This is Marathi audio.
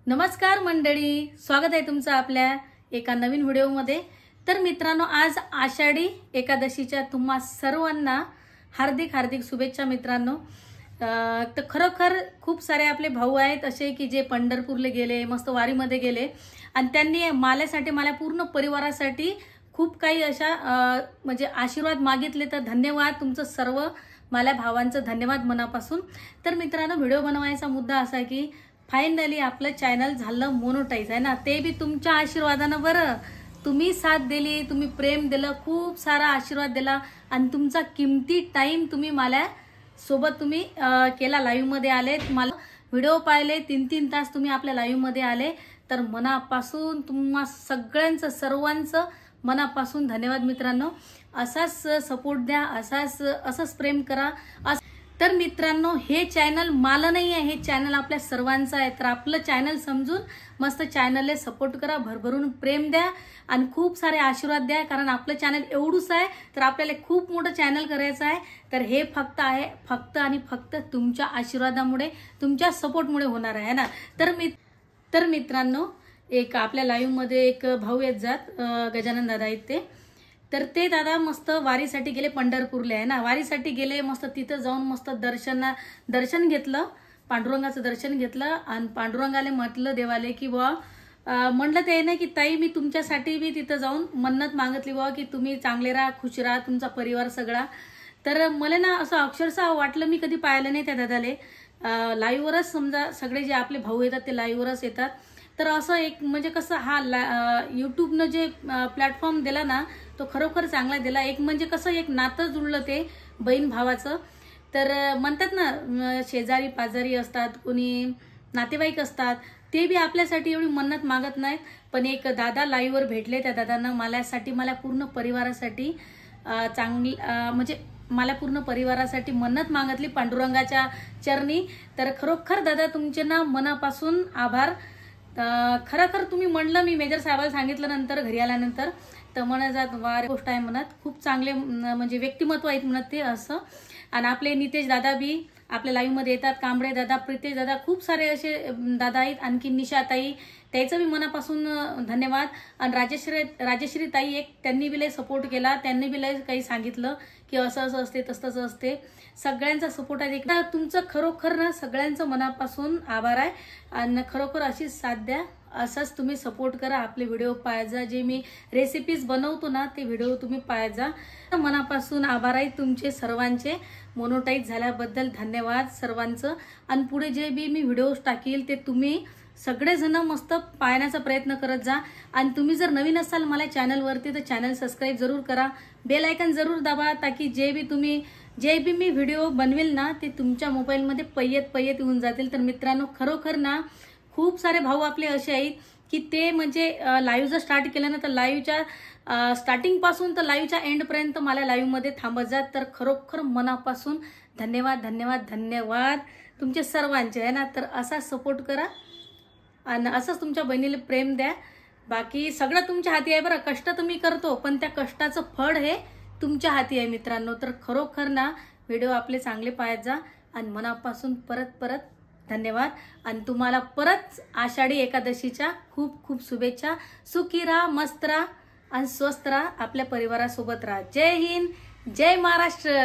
नमस्कार मंडळी, स्वागत आहे तुमचं आपल्या एका नवीन व्हिडिओमध्ये। तर मित्रांनो, आज आषाढी एकादशीच्या तुम्हा सर्वांना हार्दिक हार्दिक शुभेच्छा मित्रांनो। तर खरोखर खूप सारे आपले भाऊ आहेत असे की जे पंढरपूरला गेले, मस्त वारीमध्ये गेले आणि त्यांनी माझ्यासाठी, माझ्या पूर्ण परिवारासाठी खूप काही अशा म्हणजे आशीर्वाद मागितले। तर धन्यवाद तुमचं सर्व माझ्या भावांचं, धन्यवाद मनापासून। तर मित्रांनो, व्हिडिओ बनवायचा मुद्दा असा आहे की फायनली आपलं चॅनल झालं मोनोटाईज आहे ना, ते बी तुमच्या आशीर्वादानं। बरं, तुम्ही साथ दिली, तुम्ही प्रेम दिलं, खूप सारा आशीर्वाद दिला आणि तुमचा किमती टाइम तुम्ही मला सोबत तुम्ही केला। लाईव्ह मध्ये आले, मला व्हिडिओ पाहिले, 3-3 तास तुम्ही आपल्या लाईव्ह मध्ये आले। तर मनापासून तुम्हा सगळ्यांचं, सर्वांचं मनापासून धन्यवाद मित्रांनो। असाच सपोर्ट द्या, असंच प्रेम करा। तर मित्रांनो, हे चॅनल मला नाही आहे, हे चॅनल आपल्या सर्वांचं आहे। तर आपलं चॅनल समजून मस्त चॅनलला सपोर्ट करा, भरभरून प्रेम द्या आणि खूप सारे आशीर्वाद द्या। कारण आपलं चॅनल एवढंच आहे, तर आपल्याला खूप मोठं चॅनल करायचं आहे। तर हे फक्त आहे, फक्त आणि फक्त तुमच्या आशीर्वादामुळे, तुमच्या सपोर्टमुळे होणार आहे ना। तर मित्रांनो, एक आपल्या लाईव्ह मध्ये एक भाऊ येत जात, गजानन दादा आहेत ते। तर ते दादा मस्त वारीसाठी गेले, पंढरपूरला आहे ना, वारीसाठी गेले। मस्त तिथं जाऊन मस्त दर्शन घेतलं, पांडुरंगाचं दर्शन घेतलं आणि पांडुरंगाले म्हटलं देवाले की बुवा, म्हणलं ते नाही की ताई, मी तुमच्यासाठी बी तिथं जाऊन मन्नत मागितली बुवा की तुम्ही चांगले राहा, खुश राहा, तुमचा परिवार सगळा। तर मला ना असं अक्षरशः वाटलं, मी कधी पाहिलं नाही त्या दादाले। लाईव्हवरच समजा सगळे जे आपले भाऊ येतात ते लाईव्हवरच येतात। तर असं एक म्हणजे कसं, हा यूट्यूबनं जे प्लॅटफॉर्म दिला ना, तो खरोखर चांगला दिला। एक म्हणजे कसं, एक नातं जुळलं ते बहीण भावाचं। तर म्हणतात ना, शेजारी पाजारी असतात, कोणी नातेवाईक असतात, ते बी आपल्यासाठी एवढी मन्नत मागत नाहीत। पण एक दादा लाईव्हवर भेटले, त्या दादांना माझ्यासाठी, मला पूर्ण परिवारासाठी चांगली म्हणजे मला पूर्ण परिवारासाठी मन्नत मागितली पांडुरंगाच्या चरणी। तर खरोखर दादा तुमचे ना मनापासून आभार। खरं तुम्ही म्हणलं, मी मेजर साहेबाला सांगितलं नंतर घरी आल्यानंतर, तर म्हणत जात वार गोष्ट आहे म्हणत, खूप चांगले म्हणजे व्यक्तिमत्व आहेत म्हणत ते असं। आणि आपले नितेश दादा बी आपल्या लाईव्ह मध्ये येतात, कांबळे दादा, प्रितेश दादा, खूप सारे असे दादा आहेत। आणखी निशाताई, त्याचं बी मनापासून धन्यवाद। आणि राजेश्री ताई, एक त्यांनी बी लय सपोर्ट केला, त्यांनी बी लय काही सांगितलं की असं असं असते, तसं असते। सगळ्यांचा सपोर्ट आहे, एकदा तुमचं खरोखर ना सगळ्यांचं मनापासून आभार आहे। आणि खरोखर अशीच साथ द्या, असंच तुम्ही सपोर्ट करा। आपले व्हिडिओ पाहायचा, जे मी रेसिपीज बनवतो ना, ते व्हिडिओ तुम्ही पाहायचा। मनापासून आभार आहे तुमचे सर्वांचे, मोनोटाईज झाल्याबद्दल धन्यवाद सर्वांचं। आणि पुढे जे बी मी व्हिडिओज टाकील ते तुम्ही सगळेजण मस्त पाहण्याचा प्रयत्न करत जा। आणि तुम्ही जर नवीन असाल मला चॅनलवरती, तर चॅनल सबस्क्राईब जरूर करा, बेल आयकन जरूर दाबा, ताकी जे बी मी व्हिडिओ बनवेल ना, ते तुमच्या मोबाईलमध्ये पयत येऊन जातील। तर मित्रांनो, खरोखर ना खूप सारे भाऊ आपले असे आहेत की ते म्हणजे लाईव्ह जर स्टार्ट केलं ना, तर लाईव्हच्या स्टार्टिंग पासून तर लाईव्हच्या एंड पर्यंत मला लाईव्ह मध्ये थांबत जात। तर खरोखर मनापासून धन्यवाद धन्यवाद धन्यवाद तुमचे सर्वांचे आहे ना। तर असा सपोर्ट करा आणि असंच तुमच्या बहिणीला प्रेम द्या। बाकी सगळं तुमच्या हाती आहे बरं, कष्ट तुम्ही करतो, पण त्या कष्टाचं फळ हे तुमच्या हाती आहे मित्रांनो। तर खरोखर ना व्हिडिओ आपले चांगले पाहत जा आणि मनापासून परत धन्यवाद। आणि तुम्हाला परत आषाढी एकादशीच्या खूप खूप शुभेच्छा। सुखी राहा, मस्त राहा आणि स्वस्थ राहा, आपल्या परिवारासोबत राहा। जय हिंद, जय महाराष्ट्र।